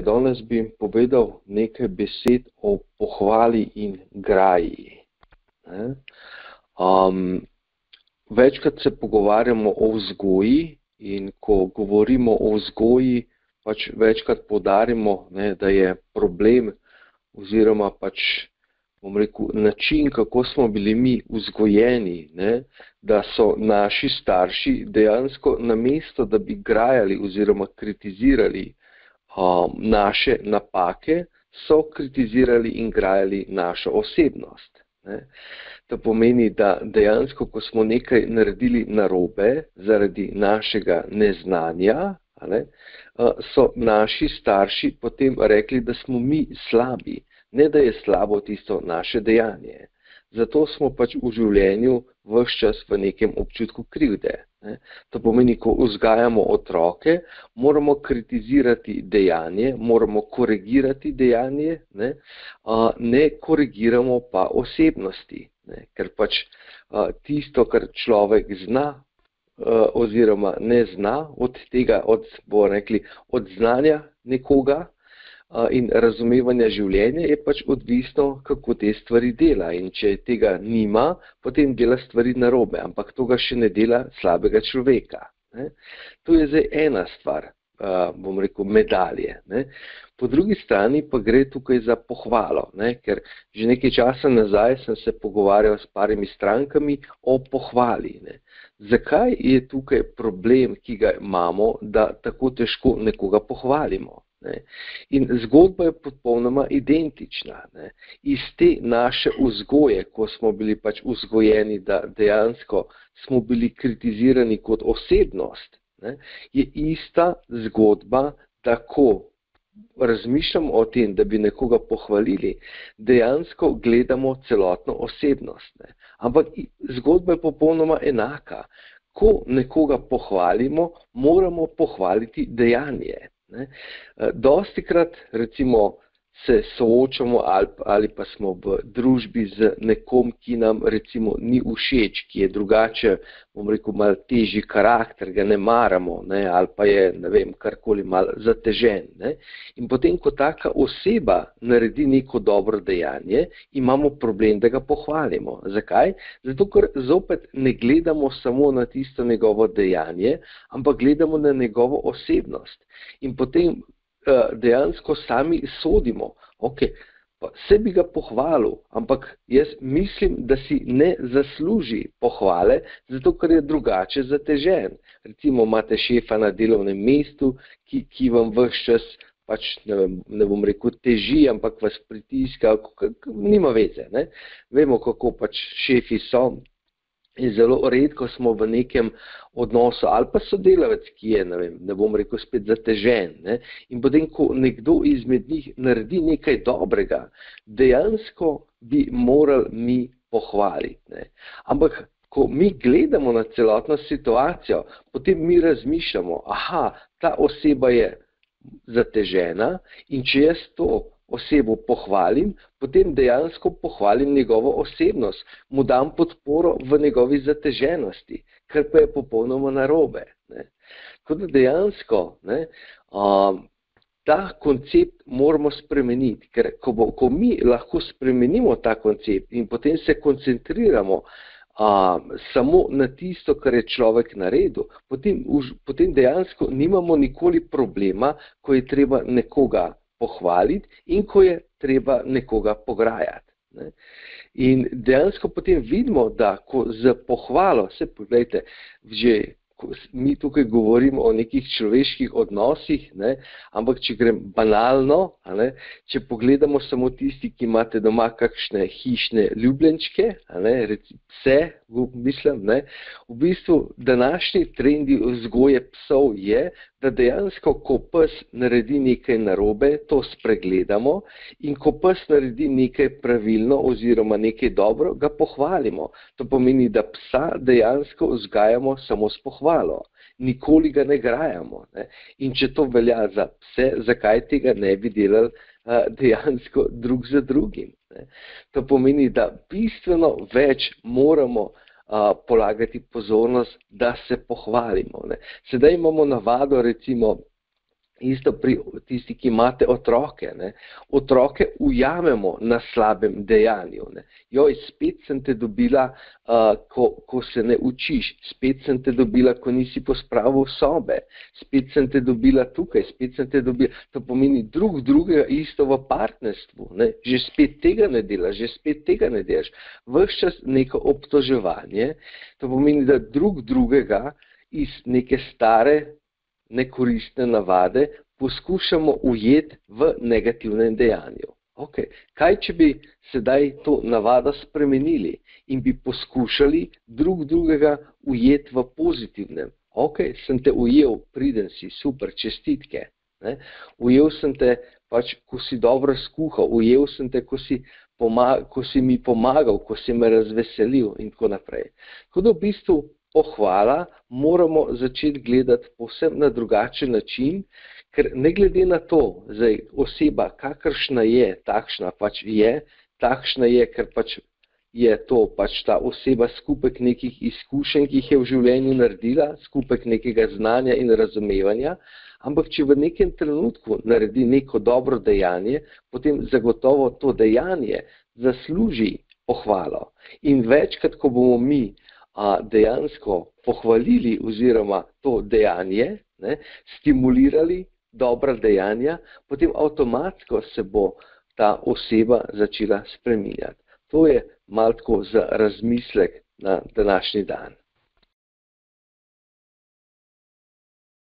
Danes bi povedal nekaj besed o pohvali in graji. Večkrat se pogovarjamo o vzgoji in ko govorimo o vzgoji, pač večkrat poudarimo, da je problem oziroma bom rekel, način, kako smo bili mi vzgojeni, da so naši starši dejansko namesto, da bi grajali oziroma kritizirali naše napake, so kritizirali in grajali našo osebnost. To pomeni, da dejansko, ko smo nekaj naredili narobe zaradi našega neznanja, so naši starši potem rekli, da smo mi slabi, ne da je slabo tisto naše dejanje. Zato smo v življenju ves čas v nekem občutku krivde. To pomeni, ko vzgajamo otroke, moramo kritizirati dejanje, moramo korigirati dejanje, ne korigiramo pa osebnosti. Ker tisto, kar človek zna oziroma ne zna, od znanja nekoga in razumevanja življenja je odvisno, kako te stvari dela. In če tega nima, potem dela stvari narobe, ampak to ga še ne dela slabega človeka. To je zdaj ena stvar, bom rekel, medalje. Po drugi strani pa gre tukaj za pohvalo, ker že nekaj časa nazaj sem se pogovarjal s parimi strankami o pohvali. Zakaj je tukaj problem, ki ga imamo, da tako težko nekoga pohvalimo? In zgodba je popolnoma identična. Iz te naše vzgoje, ko smo bili vzgojeni, da dejansko smo bili kritizirani kot osebnost, je ista zgodba, da ko razmišljamo o tem, da bi nekoga pohvalili, dejansko gledamo celotno osebnost. Ampak zgodba je popolnoma enaka. Ko nekoga pohvalimo, moramo pohvaliti dejanje. Dostikrat recimo se soočamo ali pa smo v družbi z nekom, ki nam recimo ni všeč, ki je drugače, bom rekel, malo težji karakter, ga ne maramo, ali pa je, karkoli malo zatežen. In potem, ko taka oseba naredi neko dobro dejanje, imamo problem, da ga pohvalimo. Zakaj? Zato, ker zopet ne gledamo samo na tisto njegovo dejanje, ampak gledamo na njegovo osebnost. In potem dejansko sami sodimo, vse bi ga pohvalil, ampak jaz mislim, da si ne zasluži pohvale, zato ker je drugače zatežen. Recimo imate šefa na delovnem mestu, ki vam ves čas, ne bom rekel teži, ampak vas pritiska, nima veze. Vemo, kako šefi so. In zelo redko smo v nekem odnosu, ali pa sodelavec, ki je, ne bom rekel, spet zatežen. In potem, ko nekdo izmed njih naredi nekaj dobrega, dejansko bi morali mi pohvaliti. Ampak, ko mi gledamo na celotno situacijo, potem mi razmišljamo, ta oseba je zatežena in če jaz to osebo pohvalim, potem dejansko pohvalim njegovo osebnost, mu dam podporo v njegovi zateženosti, kar pa je popolnoma narobe. Tako da dejansko ta koncept moramo spremeniti, ker ko mi lahko spremenimo ta koncept in potem se koncentriramo samo na tisto, kar je človek naredil, potem dejansko nimamo nikoli problema, ko je treba nekoga pohvaliti in ko je treba nekoga pograjati. In dejansko potem vidimo, da ko z pohvalo, pogledajte, že mi tukaj govorimo o nekih človeških odnosih, ampak če grem banalno, če pogledamo samo tisti, ki imate doma kakšne hišne ljubljenčke, pse, mislim, v bistvu današnji trendi vzgoje psov je, da dejansko, ko pes naredi nekaj narobe, to spregledamo in ko pes naredi nekaj pravilno oziroma nekaj dobro, ga pohvalimo. To pomeni, da psa dejansko vzgajamo samo s pohvalo. Nikoli ga ne grajamo. In če to velja za pse, zakaj tega ne bi delali dejansko drug za drugim? To pomeni, da bistveno več moramo polagati pozornost, da se pohvalimo. Sedaj imamo navado, recimo, Isto pri tisti, ki imate otroke. Ne? Otroke ujamemo na slabem dejanju. Ne? Joj, spet sem te dobila, ko se ne učiš, spet sem te dobila, ko nisi pospravil sobe, spet sem te dobila tukaj, spet sem te dobila. To pomeni drugega isto v partnerstvu. Ne? Že spet tega ne delaš, že spet tega ne delaš. Ves čas neko obtoževanje, to pomeni, da drugega iz neke stare nekoristne navade poskušamo ujeti v negativnem dejanju. Okay. Kaj, če bi sedaj to navado spremenili in bi poskušali drugega ujeti v pozitivnem? Ok, sem te ujel, priden si, super, čestitke. Ne? Ujel sem te, pač, ko si dobro skuhal, ujel sem te, ko si mi pomagal, ko si me razveselil in tako naprej. Tako da v bistvu pohvala moramo začeti gledati povsem na drugačen način, ker ne glede na to, zdaj oseba, kakršna je, takšna pač je, takšna je, ker pač je to pač ta oseba skupek nekih izkušenj, ki jih je v življenju naredila, skupek nekega znanja in razumevanja, ampak če v nekem trenutku naredi neko dobro dejanje, potem zagotovo to dejanje zasluži pohvalo. In večkrat, ko bomo mi dejansko pohvalili oziroma to dejanje, ne, stimulirali dobra dejanja, potem avtomatsko se bo ta oseba začela spreminjati. To je malo tako za razmislek na današnji dan.